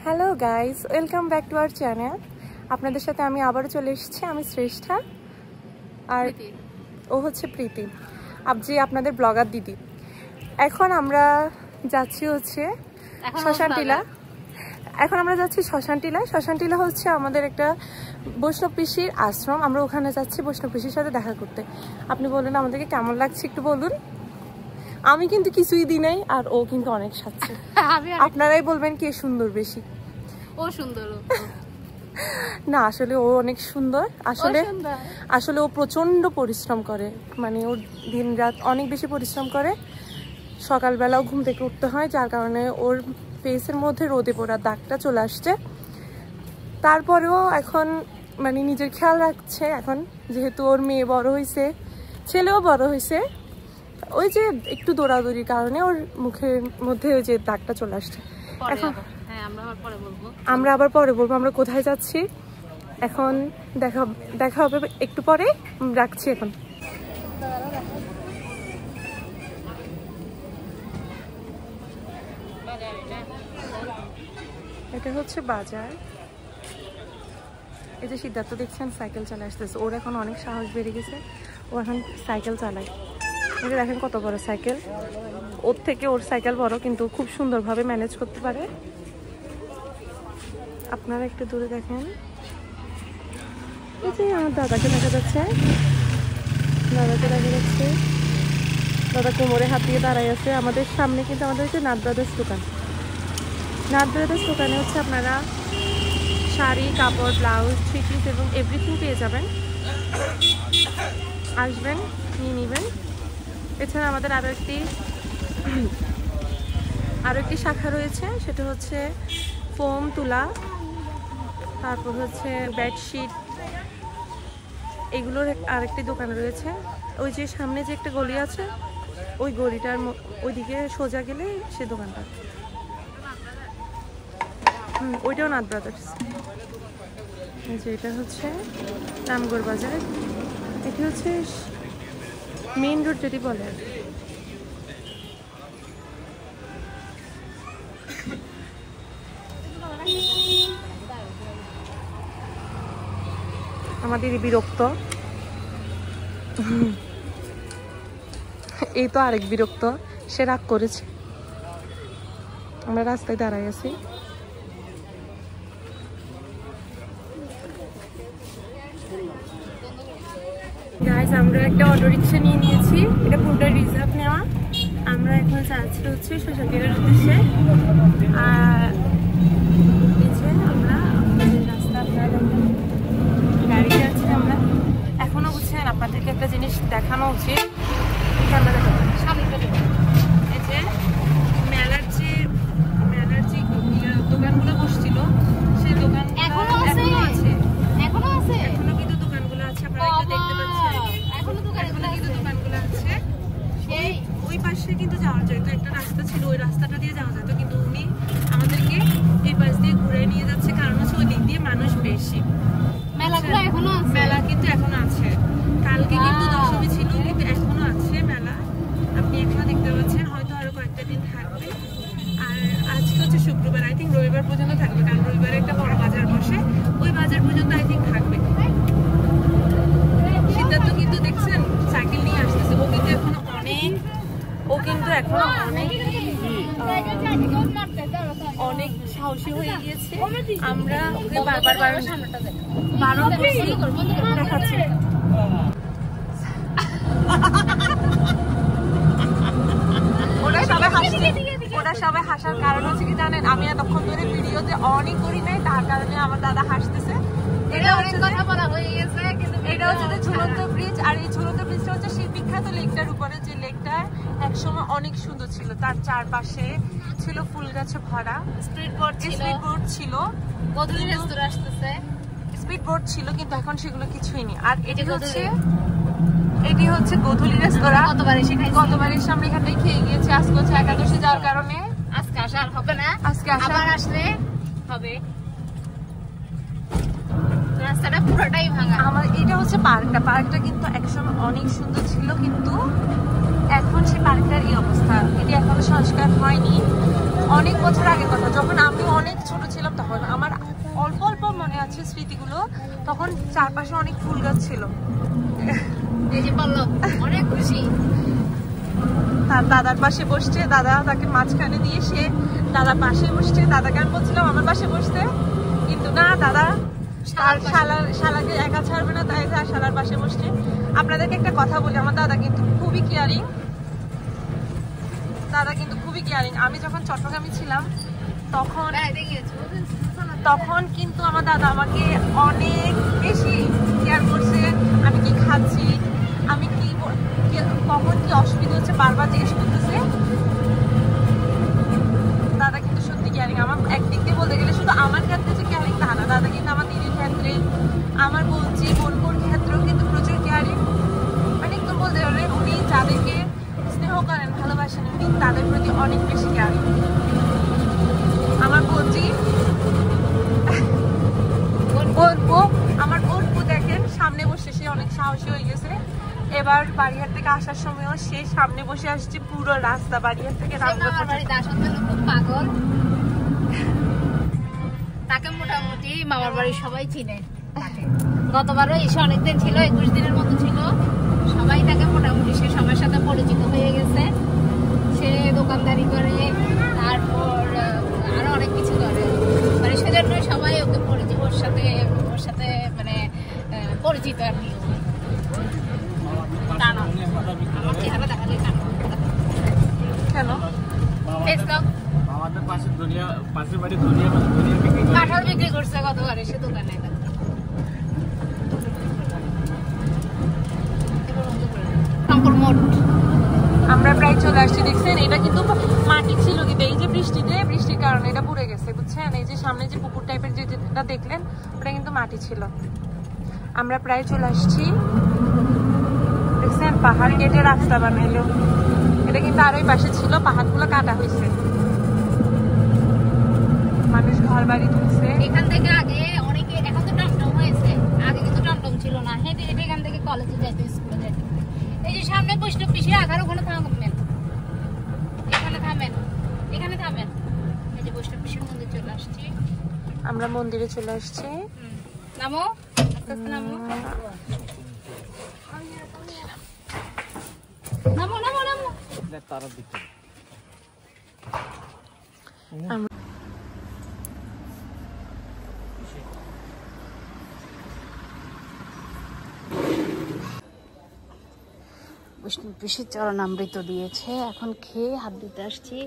Hello guys, welcome back to our channel. আপনাদের সাথে আমি আবারও চলে এসেছি। আমি শ্রেষ্ঠা আর ও হচ্ছে প্রীতি, যে আপনাদের ব্লগার দিদি। এখন আমরা যাচ্ছি হচ্ছে শ্মশানটিলা। শ্মশানটিলা হচ্ছে আমাদের একটা বৈষ্ণব পিসির আশ্রম। আমরা ওখানে যাচ্ছি বৈষ্ণব পিসির সাথে দেখা করতে। আপনি বলুন আমাদেরকে কেমন লাগছে একটু বলুন। আমি কিন্তু কিছুই দিই নাই আর ও কিন্তু অনেক সাজছে। আপনারাই বলবেন কে সুন্দর বেশি। ও সুন্দর না, আসলে ও অনেক সুন্দর। আসলে ও প্রচন্ড পরিশ্রম করে, মানে ওর দিন রাত অনেক বেশি পরিশ্রম করে। সকালবেলাও ঘুম থেকে উঠতে হয়, যার কারণে ওর ফেসের মধ্যে রোদে পড়ার দাগটা চলে আসছে। তারপরেও এখন মানে নিজের খেয়াল রাখছে। এখন যেহেতু ওর মেয়ে বড় হয়েছে, ছেলেও বড় হয়েছে, ওই যে একটু দৌড়াদৌড়ির কারণে ওর মুখের মধ্যে ওই যে দাগটা চলে আসছে। এখন আমরা আবার পরে বলবো আমরা কোথায় যাচ্ছি। এখন দেখা হবে একটু পরে। রাখছি এখন। এটা হচ্ছে বাজার। এই যে সিদ্ধার্থ দেখছেন সাইকেল চালায় আসতেছে। ওর এখন অনেক সাহস বেড়ে গেছে, ও এখন সাইকেল চালায়। এটা দেখেন কত বড় সাইকেল। ওর থেকে ওর সাইকেল বড়, কিন্তু খুব সুন্দরভাবে ম্যানেজ করতে পারে। আপনারা একটু দূরে দেখেন, এই যে আমার দাদাকে দেখা যাচ্ছে। দাদা কোমরে হাত দিয়ে দাঁড়াই আছে। আমাদের সামনে কিন্তু আমাদের হচ্ছে নাথ ব্রাদার্স দোকান। নাথ ব্রাদার্স দোকানে হচ্ছে আপনারা শাড়ি, কাপড়, ব্লাউজ, থ্রি পিস এবং এভরিথিং পেয়ে যাবেন। আসবেন, নিয়ে নেবেন। এছাড়া আমাদের আরও একটি শাখা রয়েছে, সেটা হচ্ছে ফোম তুলা, তারপর হচ্ছে বেডশিট, এগুলোর আরেকটি দোকান রয়েছে। ওই যে সামনে যে একটা গলি আছে, ওই গলিটার ওইদিকে সোজা গেলে সে দোকানটা, ওইটাও নাথ ব্রাদার্স। যে এটা হচ্ছে রামগড় বাজার। এটি হচ্ছে মেইন রোড যদি বলে। আমাদের বিরক্ত, এই তো আরেক বিরক্ত, সে রাগ করেছে। আমরা রাস্তায় দাঁড়াই আছি। গাইস, আমরা একটা অটো রিক্সা নিয়ে নিয়েছি। এটা পুরোটা রিজার্ভ নেওয়া। আমরা এখন যাচ্ছি হচ্ছে শ্মশানটিলার উদ্দেশ্যে। আর এই যে আমরা রাস্তা গাড়ি যাচ্ছি। আমরা এখনো বুঝছেন, আপনাদেরকে একটা জিনিস দেখানো উচিত। এই যে মেলার যে দোকানগুলো বসছিল, সেই দোকান এখনো কিন্তু দোকানগুলো আছে। আপনারা একটু দেখতে পাচ্ছেন, এখনো কিন্তু দোকানগুলো আছে। ওই পাশে কিন্তু যাওয়া যেত, একটা রাস্তা ছিল, ওই রাস্তাটা দিয়ে যাওয়া যেত, কিন্তু উনি আমাদেরকে এই পাশ দিয়ে ঘুরে নিয়ে যাচ্ছে। কারণ হচ্ছে ওই দিক দিয়ে মানুষ বেশি। মেলা কিন্তু এখনো আছে। কালকে কিন্তু দশমী ছিল, কিন্তু এখনো আছে মেলা। আপনি এখনো দেখতে পাচ্ছেন। হয়তো আরো কয়েকটা দিন থাকবে। আর আজকে হচ্ছে শুক্রবার, আই থিঙ্ক রবিবার পর্যন্ত থাকবে। কারণ রবিবারে একটা বড় বাজার বসে, ওই বাজার পর্যন্ত আই থিঙ্ক থাকবে। সিদ্ধার্থ কিন্তু দেখছেন সাইকেল নিয়ে আসতেছে। ও কিন্তু এখনো অনেক সাহসী হয়ে গিয়েছে। আমরা ওকে বারবার বারণ দেখাচ্ছি। ওরা সবাই হাসার কারণ হচ্ছে কি জানেন, আমি এতক্ষণ ধরে ভিডিওতে অনই করি নাই, তার কারণে আমার দাদা হাসতেছে। এটা হচ্ছে ঝুলন্ত ব্রিজ। আর এই ঝুলন্ত ব্রিজটা হচ্ছে সেই বিখ্যাত লেকটার উপরে, যে লেকটা একসময় অনেক সুন্দর ছিল। তার চারপাশে ছিল ফুল গাছে ভরা। স্পিড বোট ছিল, কিন্তু এখন সেগুলো কিছুই নেই। আর এটি হচ্ছে গোধূলি রেস্তোরাঁ। গতবারের সামনে এখানে খেয়ে গিয়েছে। আজকে হচ্ছে একাদশী যাওয়ার কারণে আজকে আসা হবে না। আজকে আসলে হবে। রাস্তাটা পুরোটাই ভাঙা। আমার এটা হচ্ছে পার্কটা কিন্তু একসময় অনেক সুন্দর ছিল, কিন্তু এখন সেই পার্কটার এই অবস্থা। এটি এখনো সংস্কার হয়নি। অনেক বছর আগের কথা, যখন আমি অনেক ছোট ছিলাম হচ্ছে স্মৃতিগুলো। তখন চারপাশে অনেক ফুল গাছ ছিল। এই যে পল্লব অনেক খুশি, তার দাদার পাশে বসছে, দাদা তাকে মাঝখানে দিয়ে সে দাদার পাশে বসছে। দাদাকে আমি বলছিলাম আমার পাশে বসতে, কিন্তু না, দাদা তার শালাকে একা ছাড়বে না, তাই তার শালার পাশে বসছে। আপনাদেরকে একটা কথা বলি, আমার দাদা কিন্তু খুবই কেয়ারিং, আমি যখন চট্টগ্রামে ছিলাম তখন কিন্তু আমার দাদা আমাকে অনেক বেশি কেয়ার করছে। আমি কি খাচ্ছি, আমি কি কখন কি অসুবিধা হচ্ছে বারবার জিজ্ঞেস করতেছে। দাদা কিন্তু সত্যি কেয়ারিং। আমার একদিক দিয়ে বলতে গেলে শুধু আমার ক্ষেত্রে যে কেয়ারিং তা না, দাদা কিন্তু আমার দিদির ক্ষেত্রে, আমার বলছি বোনবোর ক্ষেত্রেও কিন্তু প্রচুর কেয়ারিং। মানে একদম বলতে গেলে উনি যাদেরকে স্নেহ করেন, ভালোবাসেন, উনি তাদের প্রতি অনেক বেশি কেয়ারিং। আমার বলছি আমার বোনপু দেখেন সামনে বসে, সে অনেক সাহসী হয়ে গেছে। এবার বাড়িহাট থেকে আসার সময়ও সে সামনে বসে আসছে পুরো রাস্তা, বাড়িহাট থেকে খুব পাগল। তাকে মোটামুটি মামার বাড়ির সবাই চিনে। গতবারও এসে অনেকদিন ছিল, 21 দিনের মতো ছিল। সবাই তাকে মোটামুটি, সে সবার সাথে পরিচিত হয়ে গেছে। সে দোকানদারি করে, তারপর আরো অনেক কিছু করে, মানে সেজন্য সবাই ওকে পরিচিত, ওর সাথে মানে পরিচিত আর কি। কাঁঠাল বিক্রি করছে গতবারে সে দোকানে। আমরা প্রায় চলে আসছি, দেখছেন এটা কিন্তু মাটি ছিল, কিন্তু এই যে বৃষ্টির কারণে এটা পুড়ে গেছে, বুঝছেন। এই যে সামনে যে পুকুর টাইপের যেটা দেখলেন ওটা কিন্তু মাটি ছিল। আমরা প্রায় চলে আসছি, দেখছেন পাহাড় কেটে রাস্তা বানাইলো। এটা কিন্তু আর ওই পাশে ছিল, পাহাড়গুলো কাটা হয়েছে, মানুষ ঘর বাড়ি তুলছে। এখান থেকে আগে অনেকে, এখন তো টমটম হয়েছে, আগে কিন্তু টমটম ছিল না। হেঁটে হেঁটে এখান থেকে কলেজে যাইতো, স্কুলে যাইতো। এই যে সামনে বৈষ্ণব পিসি আঘার, ওখানে থামবেন, এখানে থামেন। এই যে বৈষ্ণব পিসির মন্দির চলে আসছি, আমরা মন্দিরে চলে আসছি। নামো, আস্তে আস্তে নামো, নামো নামো নামো। তারা দিচ্ছে বৈষ্ণব পিসি চরণামৃত দিয়েছে, এখন খেয়ে হাত ধুতে আসছি।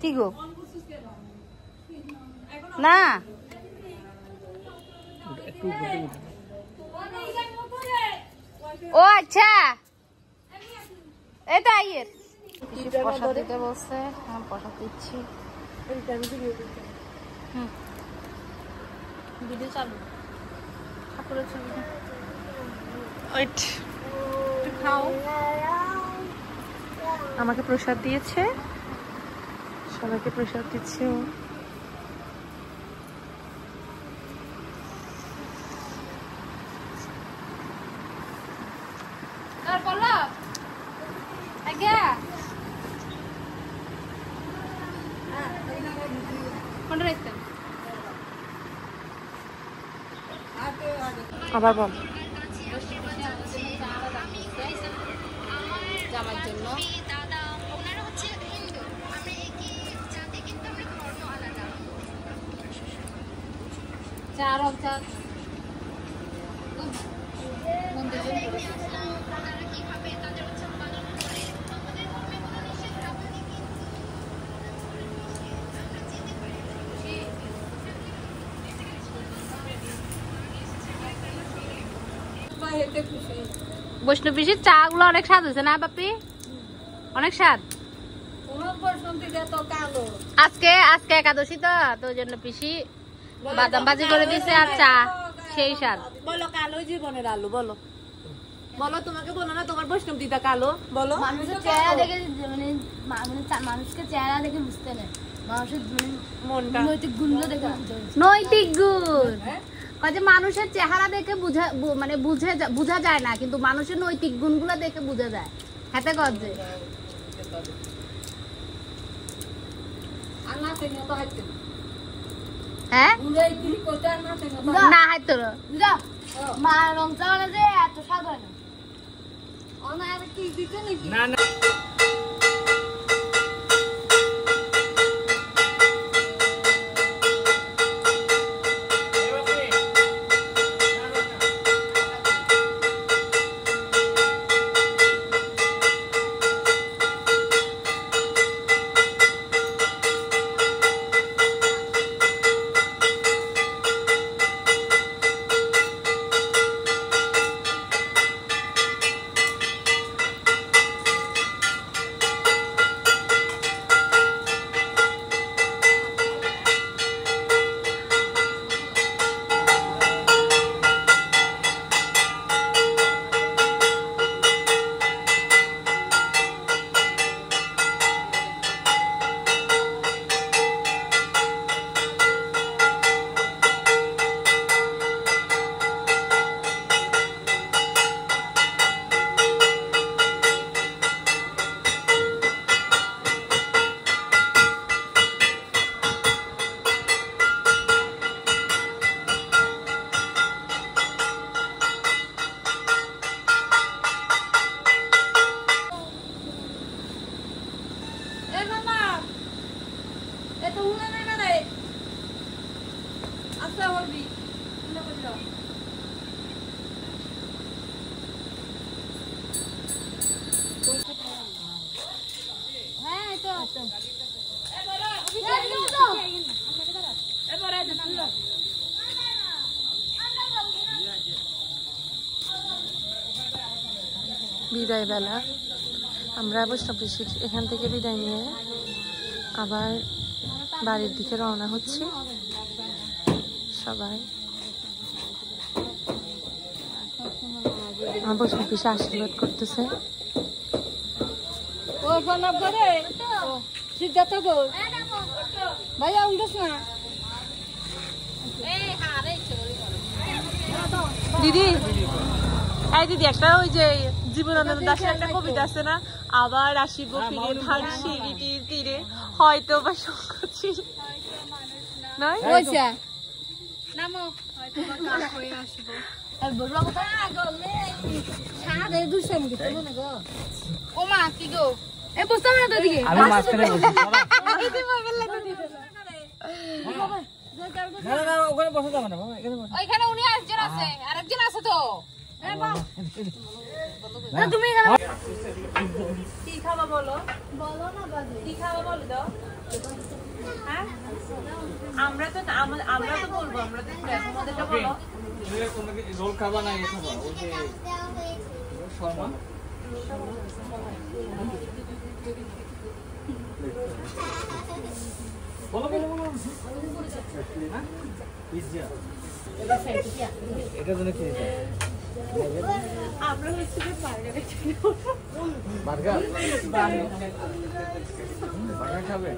কি গো না ও আচ্ছা, এটা আইয়ের প্রসাদ দিতে বলছে, আমি প্রসাদ দিচ্ছি। ভিডিও চালু, ঠাকুরের ছবি খাও। আমাকে প্রসাদ দিয়েছে, সবাইকে প্রসাদ দিচ্ছে। আবার বল জামার জন্য চার অবচার বৈষ্ণব পিসির চা গুলো অনেক স্বাদ হয়েছে না বাপি? অনেক স্বাদ। আজকে একাদশী তো, ওই জন্য পিসি বাদাম ভাজি করে দিয়েছে আর চা, সেই স্বাদ। বলো কালো জীবনের আলু, বলো বলো, তোমাকে বলো না তোমার বৈষ্ণব দিদা কালো, বলো। মানুষের চেহারা দেখে, মানে মানুষকে চেহারা দেখে বুঝতে নেই, মানুষের মনটা নৈতিক গুণ দেখে। নৈতিক গুণ যে মানুষের চেহারা দেখে মানে বোঝা যায় না, কিন্তু মানুষের নৈতিক গুণগুলো দেখে বোঝা যায়। হাতে গজে হ্যাঁ না হাইতো মা রং চাওয়ালে যে এত স্বাদ হয় না। না বিদায় বেলা আমরা বৈষ্ণবদেশীর এখান থেকে বিদায় নিয়ে আবার বাড়ির দিকে রওনা হচ্ছি। সবাই আমার বৈষ্ণবদেশে আশীর্বাদ করতেছে। দিদি এই দিদি একটা ওই যে জীবনানন্দ দাশের একটা কবিতা আছে না, আবার আসিব ফিরে ধান সিঁড়িটির তীরে হয়তো বা সংকোচিল নয় ও মা কি গো এ বুঝতাম না তো দিকে আমি মাঝখানে বসি না ওখানে বসে যাবে না বাবা, এখানে বসে। ওইখানে উনি একজন আছে আরেকজন আছে তো তুমি কি খাবা বলো বলো না বাজে কি খাবা বলো দাও। হ্যাঁ আমরা তো বলবো, আমরা তো আমাদেরটা বলো। তোমরা কি রোল খাবা না এই খাবা ওই যে শর্মা বলো বলো বলো হ্যাঁ পিজ্জা এটা জন্য কি দিতে আমরা হচ্ছে যে বার্গার বার্গার খাবে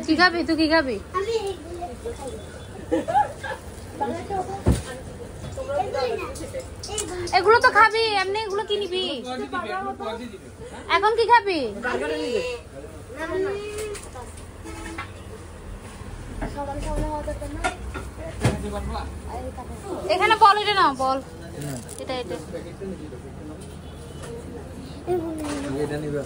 কি খাবি তুই কি খাবি এগুলো তো খাবি এমনি এগুলো কি নিবি এখন কি খাবি এখানে বল এটা না বল এটা এটা এটা নিবে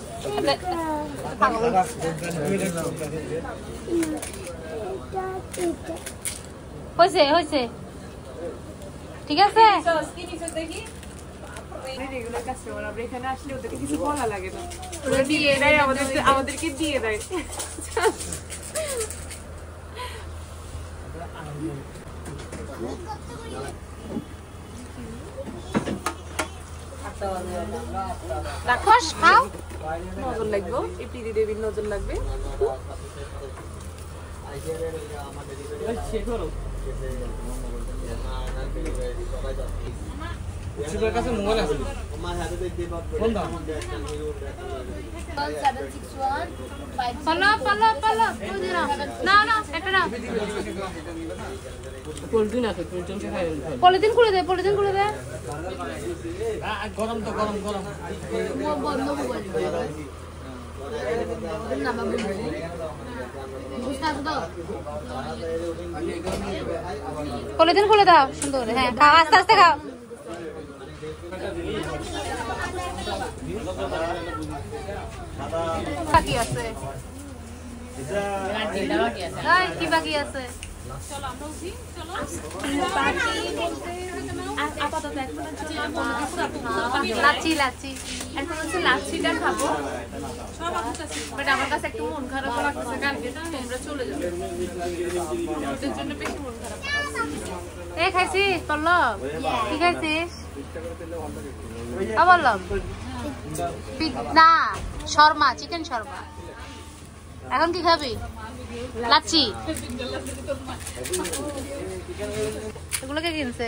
হয়েছে হয়েছে ঠিক আছে দেখি রেগুলার কাস্টমার, আমরা এখানে আসলে ওদেরকে কিছু বলা লাগে না, ওরা দিয়ে দেয় আমাদেরকে দিয়ে দেয়। রাখস খাও নজর লাগবে, এই পিদি দেবীর নজর লাগবে। শিবের কাছে মোবাইল আছে কোন দাম পালো পালো পালো না না একটা না পলিথিন খুলে দে গরম তো গরম বন্ধ মোবাইল পলিথিন খুলে দাও সুন্দর হ্যাঁ খাও আস্তে আস্তে খাও বাকি আছে কি বাকি আছে লাচ্ছি লাচ্ছি এখন হচ্ছে লাচ্ছিটা খাবো বাট আমার কাছে একটু মন খারাপ লাগছে কালকে তোমরা চলে যাবে ওদের জন্য বেশি মন খারাপ এই খাইছিস পল্লব কি খাইছিস পল্লব না শর্মা চিকেন শর্মা এখন কি খাবি লাচ্ছি এগুলো কে কিনছে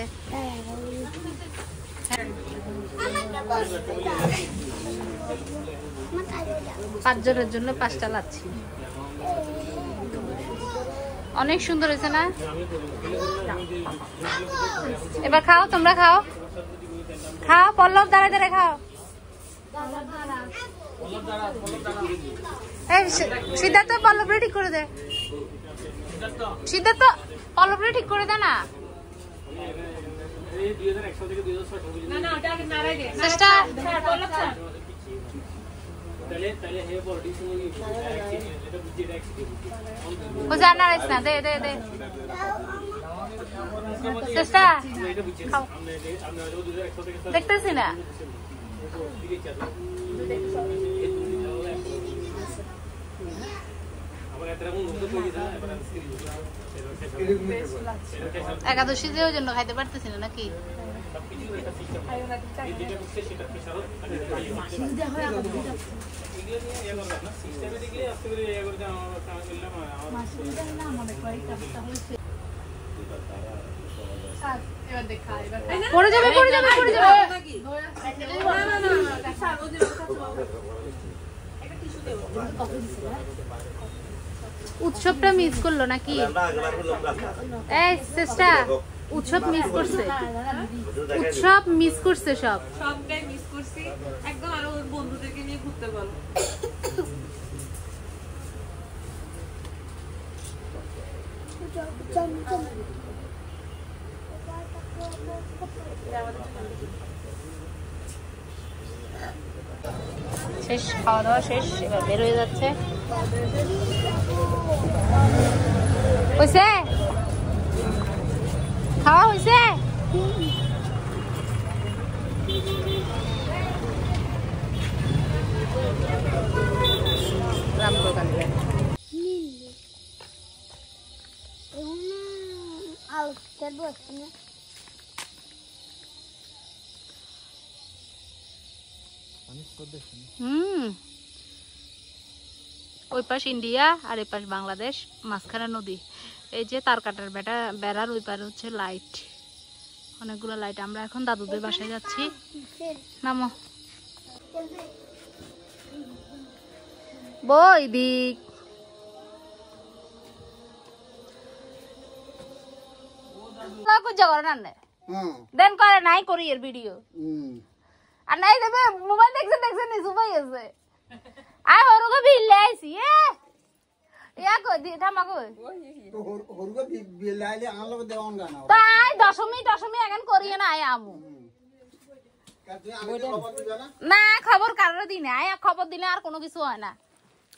পাঁচজনের জন্য 5টা লাচ্ছি অনেক সুন্দর হয়েছে না এবার খাও তোমরা খাও খাও পল্লব দাঁড়ায় দাঁড়ায় খাও সিদ্ধার্থ পল্লবরে ঠিক করে দে সিদ্ধার্থ পল্লবরে ঠিক করে দে না চেষ্টা না দে দে দে চেষ্টা দেখতেছি না একাদশীর জন্য খাইতে পারতেছি না নাকি পড়ে যাবে পড়ে যাবে পড়ে যাবে উৎসবটা মিস করলো নাকি এই চেষ্টা উৎসব মিস করছে উৎসব মিস করছে সবটাই মিস করছি একদম আরো বন্ধুদেরকে নিয়ে ঘুরতে বলো শেষ খাওয়া দাওয়া শেষ এবার বের হয়ে যাচ্ছে হয়েছে খাওয়া হয়েছে ওই পাশ ইন্ডিয়া আর এই পাশ বাংলাদেশ মাঝখানে নদী এই যে তার কাটার বেড়ার ওই পারে হচ্ছে লাইট অনেকগুলো লাইট আমরা এখন দাদুদের বাসায় যাচ্ছি নামো বই দিক দেন করে নাই করি এর ভিডিও আর নাই দেবে মোবাইল দেখছে নি সুবাই আছে আয় হরুকে বিলে আইছি ইয়া কই দি থামা কই তো হরুকে বিলে আইলে আন লগে দেওন গানা তাই দশমী এখন করিয়ে না আয় আমু না খবর কারোর দিনে আয় খবর দিলে আর কোনো কিছু হয় না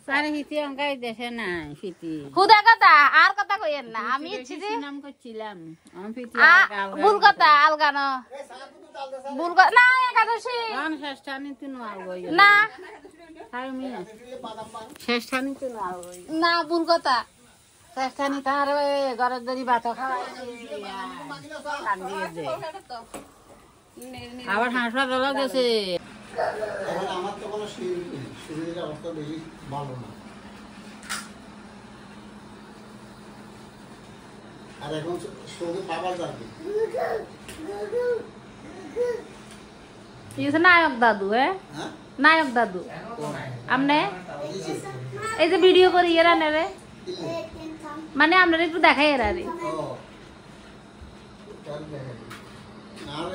সারে হিতি অঙ্কাই দেশে না ফিতি খুদা কথা আর কথা কইেন না আমি ইচ্ছি যে নাম করছিলাম আমি ফিতি ভুল কথা আলগানো ভুল কথা না একাদশী কোন শেষটানি তুই আলগই না তাই মি শেষটানি তুই আলগই না ভুল কথা শেষটানি তার ঘরের দরি ভাত খাওয়াই আবার হাসপাতাল গেছে আমার তো কোনো শরীরের অবস্থা বেশি ভালো না আর এখন শুধু বাবা যাবে নায়ক দাদু হ্যাঁ হ্যাঁ নায়ক দাদু কোন? আমনে এই যে, এই যে ভিডিও করি এরা নেরে কি যে? মানে আমরা একটু দেখাই এরা রে ও, তাহলে দেখা যায়। আর